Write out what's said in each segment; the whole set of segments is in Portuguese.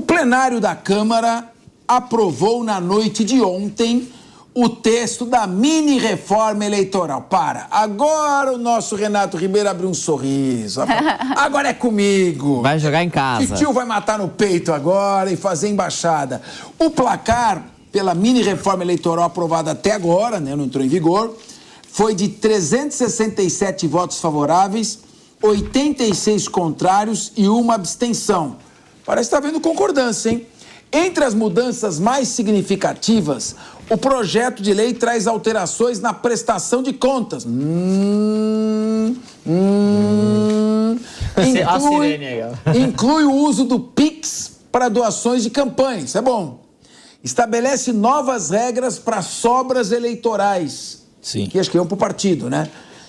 plenário da Câmara aprovou na noite de ontem o texto da mini-reforma eleitoral. Agora o nosso Renato Ribeiro abriu um sorriso. Agora é comigo. Vai jogar em casa. Titio vai matar no peito agora e fazer embaixada. O placar pela mini-reforma eleitoral aprovada até agora, né, não entrou em vigor, foi de 367 votos favoráveis, 86 contrários e uma abstenção. Parece que está havendo concordância, hein? Entre as mudanças mais significativas, o projeto de lei traz alterações na prestação de contas. Inclui o uso do Pix para doações de campanha. Isso é bom. Estabelece novas regras para sobras eleitorais. Sim. Que acho que iam para o partido, né?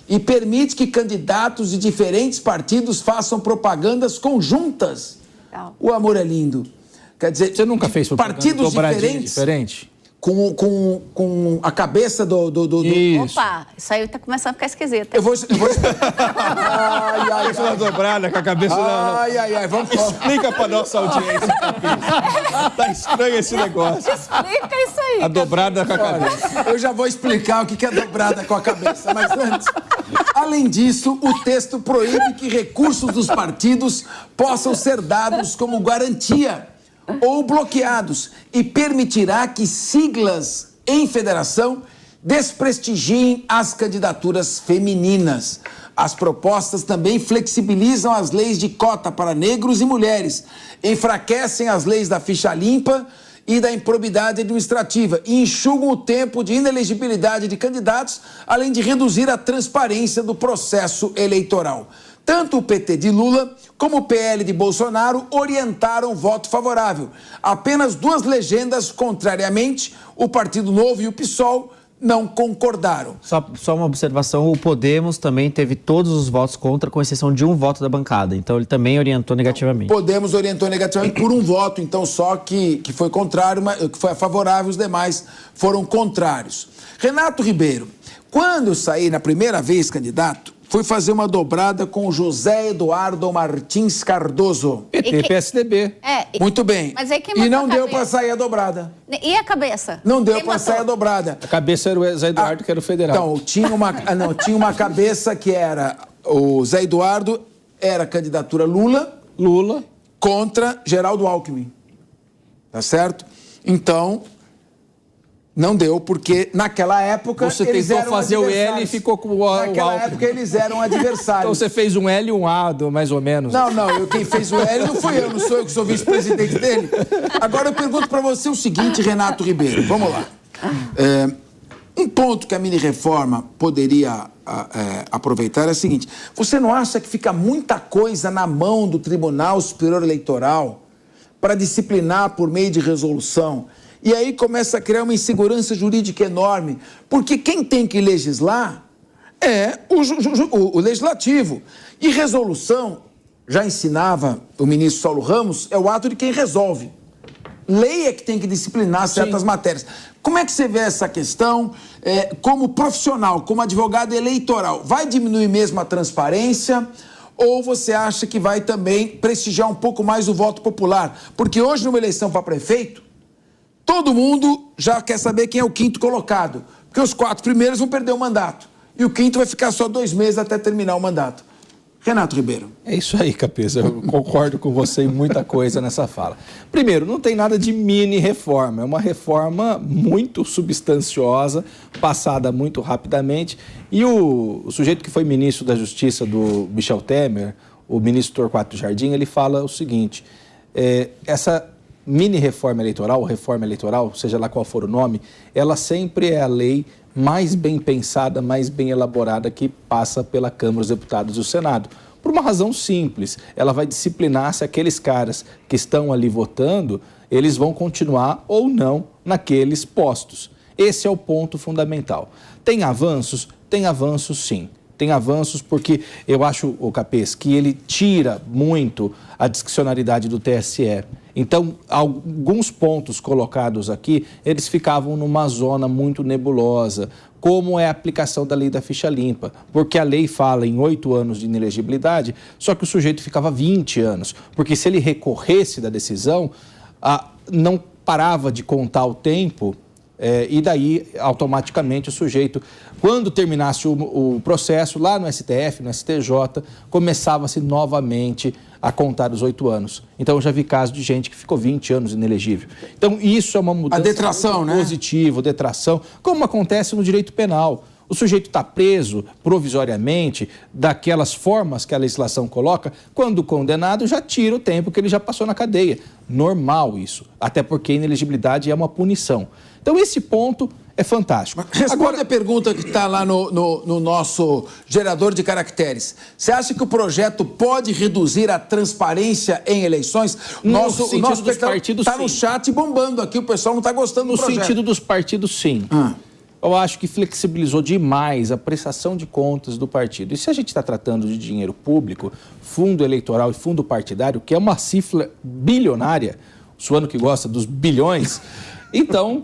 E permite que candidatos de diferentes partidos façam propagandas conjuntas. O amor é lindo. Quer dizer, você nunca fez partidos diferente? Com a cabeça do... Isso. Opa, isso aí tá começando a ficar esquisito. Eu vou... Cabeça da dobrada com a cabeça da... Vamos... Explica pra nossa audiência. Tá estranho esse negócio. Explica isso aí. A dobrada com a cabeça. Eu já vou explicar o que é dobrada com a cabeça, mas antes... Além disso, o texto proíbe que recursos dos partidos possam ser dados como garantia ou bloqueados e permitirá que siglas em federação desprestigiem as candidaturas femininas. As propostas também flexibilizam as leis de cota para negros e mulheres, enfraquecem as leis da ficha limpa e da improbidade administrativa e enxugam o tempo de inelegibilidade de candidatos, além de reduzir a transparência do processo eleitoral. Tanto o PT de Lula como o PL de Bolsonaro orientaram o voto favorável. Apenas duas legendas, contrariamente, o Partido Novo e o PSOL, não concordaram. Só uma observação, o Podemos também teve todos os votos contra, com exceção de um voto da bancada. Então, ele também orientou negativamente. Podemos orientou negativamente por um voto, então, só que foi contrário, que foi favorável, os demais foram contrários. Renato Ribeiro, quando eu saí na primeira vez candidato, fui fazer uma dobrada com o José Eduardo Martins Cardoso. PT, PSDB. Muito bem. Mas aí e não deu para sair a dobrada. E a cabeça? Não deu para sair a dobrada. A cabeça era o Zé Eduardo, que era o federal. Então, tinha uma cabeça que era... O Zé Eduardo era candidatura Lula contra Geraldo Alckmin. Tá certo? Então... Não deu, porque naquela época você eles tentou eram fazer o L e ficou com o Naquela época eles eram adversários. Então você fez um L e um A, mais ou menos. Não, quem fez o L não fui eu, não sou eu que sou vice-presidente dele. Agora eu pergunto para você o seguinte, Renato Ribeiro, vamos lá. Um ponto que a mini-reforma poderia aproveitar é o seguinte, você não acha que fica muita coisa na mão do Tribunal Superior Eleitoral para disciplinar por meio de resolução? E aí começa a criar uma insegurança jurídica enorme, porque quem tem que legislar é o legislativo. E resolução, já ensinava o ministro Saulo Ramos, é o ato de quem resolve. Lei é que tem que disciplinar certas matérias. Como é que você vê essa questão como profissional, como advogado eleitoral? Vai diminuir mesmo a transparência? Ou você acha que vai também prestigiar um pouco mais o voto popular? Porque hoje, numa eleição para prefeito, todo mundo já quer saber quem é o quinto colocado, porque os 4 primeiros vão perder o mandato. E o quinto vai ficar só 2 meses até terminar o mandato. Renato Ribeiro. É isso aí, Capeza. Eu concordo com você em muita coisa nessa fala. Primeiro, não tem nada de mini-reforma. É uma reforma muito substanciosa, passada muito rapidamente. E o sujeito que foi ministro da Justiça do Michel Temer, o ministro Torquato Jardim, ele fala o seguinte, essa mini-reforma eleitoral, seja lá qual for o nome, ela sempre é a lei mais bem pensada, mais bem elaborada que passa pela Câmara dos Deputados e o Senado. Por uma razão simples, ela vai disciplinar se aqueles caras que estão ali votando, eles vão continuar ou não naqueles postos. Esse é o ponto fundamental. Tem avanços? Tem avanços sim. Tem avanços porque eu acho, o Capês, que ele tira muito a discricionariedade do TSE. Então, alguns pontos colocados aqui, eles ficavam numa zona muito nebulosa, como é a aplicação da lei da ficha limpa, porque a lei fala em 8 anos de inelegibilidade, só que o sujeito ficava 20 anos, porque se ele recorresse da decisão, não parava de contar o tempo e daí, automaticamente, o sujeito, quando terminasse o processo lá no STF, no STJ, começava-se novamente a contar os 8 anos. Então, eu já vi casos de gente que ficou 20 anos inelegível. Então, isso é uma mudança detração, né? positiva, detração, como acontece no direito penal. O sujeito está preso provisoriamente daquelas formas que a legislação coloca, quando condenado já tira o tempo que ele já passou na cadeia. Normal isso, até porque a inelegibilidade é uma punição. Então esse ponto é fantástico. Responde a pergunta que está lá no nosso gerador de caracteres. Você acha que o projeto pode reduzir a transparência em eleições? O nosso partidos, está no chat bombando aqui, o pessoal não está gostando do projeto. No sentido dos partidos, sim. Eu acho que flexibilizou demais a prestação de contas do partido. E se a gente está tratando de dinheiro público, fundo eleitoral e fundo partidário, que é uma cifra bilionária, o Suano que gosta dos bilhões, então,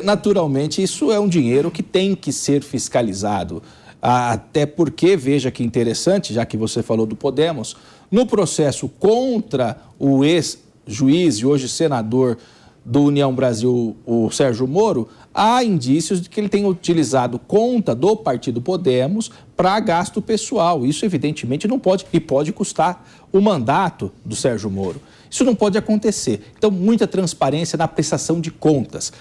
naturalmente, isso é um dinheiro que tem que ser fiscalizado. Até porque, veja que interessante, já que você falou do Podemos, no processo contra o ex-juiz e hoje senador do União Brasil, o Sérgio Moro, há indícios de que ele tem utilizado conta do partido Podemos para gasto pessoal. Isso, evidentemente, não pode e pode custar o mandato do Sérgio Moro. Isso não pode acontecer. Então, muita transparência na prestação de contas.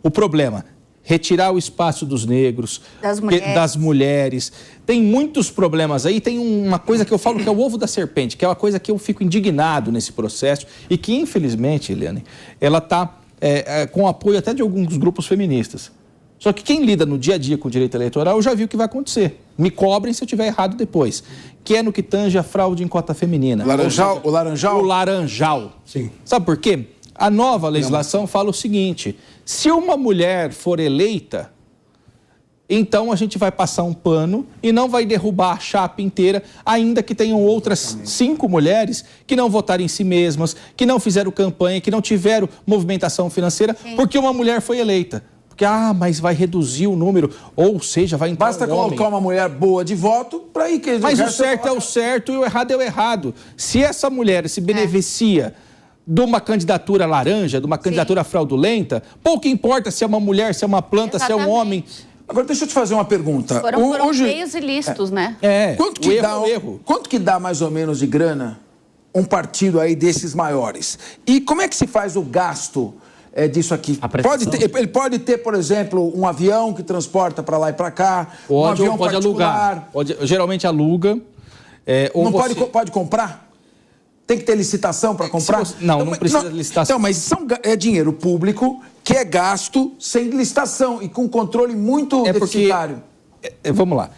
O problema, retirar o espaço dos negros, das mulheres. Tem muitos problemas aí. Tem uma coisa que eu falo que é o ovo da serpente, que é uma coisa que eu fico indignado nesse processo e que, infelizmente, Eliane, ela está com apoio até de alguns grupos feministas. Só que quem lida no dia a dia com o direito eleitoral já viu o que vai acontecer. Me cobrem se eu estiver errado depois. Que é no que tange a fraude em cota feminina. O laranjal? O laranjal. Sim. Sabe por quê? A nova legislação fala o seguinte: se uma mulher for eleita, então a gente vai passar um pano e não vai derrubar a chapa inteira, ainda que tenham outras 5 mulheres que não votaram em si mesmas, que não fizeram campanha, que não tiveram movimentação financeira, porque uma mulher foi eleita. Porque, mas vai reduzir o número, ou seja, vai entrar Basta colocar uma mulher boa de voto para ir... Mas o certo é o certo e o errado é o errado. Se essa mulher se beneficia de uma candidatura laranja, de uma candidatura fraudulenta, pouco importa se é uma mulher, se é uma planta, se é um homem. Agora, deixa eu te fazer uma pergunta. Foram meios ilícitos, né? Quanto que dá mais ou menos de grana um partido aí desses maiores? E como é que se faz o gasto disso aqui? Ele pode ter, por exemplo, um avião que transporta para lá e para cá, um avião pode alugar. Geralmente aluga. Pode comprar? Tem que ter licitação para comprar? Não precisa de licitação. Então, mas é dinheiro público que é gasto sem licitação e com controle muito deficitário. Vamos lá.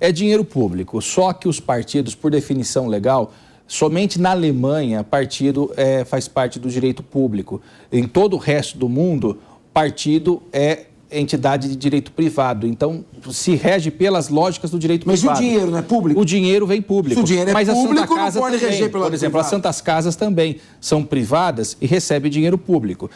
É dinheiro público, só que os partidos, por definição legal, somente na Alemanha, partido faz parte do direito público. Em todo o resto do mundo, partido é entidade de direito privado. Então, se rege pelas lógicas do direito privado. Mas o dinheiro não é público? O dinheiro vem público. Se o dinheiro é público, não pode reger pela Por exemplo, as Santas Casas também são privadas e recebem dinheiro público,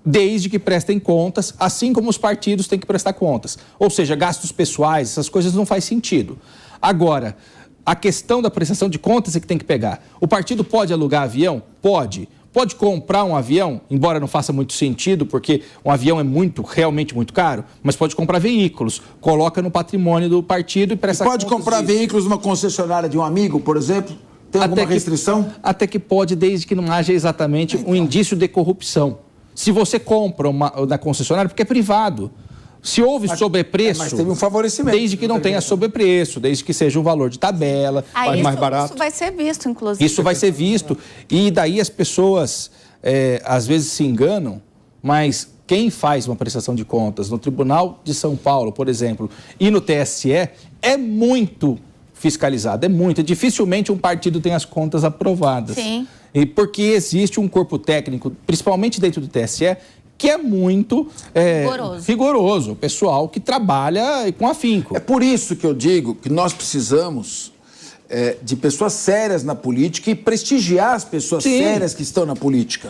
desde que prestem contas, assim como os partidos têm que prestar contas. Ou seja, gastos pessoais, essas coisas não faz sentido. Agora, a questão da prestação de contas é que tem que pegar. O partido pode alugar avião? Pode. Pode comprar um avião, embora não faça muito sentido, porque um avião é realmente muito caro, mas pode comprar veículos, coloca no patrimônio do partido e presta contas. Pode comprar veículos numa concessionária de um amigo, por exemplo? Tem alguma restrição? Até que pode, desde que não haja exatamente um indício de corrupção. Se você compra na concessionária, porque é privado. Se houve sobrepreço... Mas teve um favorecimento. Desde que não tenha sobrepreço, desde que seja um valor de tabela, mais barato. Isso vai ser visto, inclusive. Isso vai ser visto. E daí as pessoas, às vezes, se enganam, mas quem faz uma prestação de contas no Tribunal de São Paulo, por exemplo, e no TSE, é muito fiscalizado, é muito. Dificilmente um partido tem as contas aprovadas. Sim. E porque existe um corpo técnico, principalmente dentro do TSE, que é muito rigoroso, o pessoal que trabalha com afinco. É por isso que eu digo que nós precisamos de pessoas sérias na política e prestigiar as pessoas sérias que estão na política.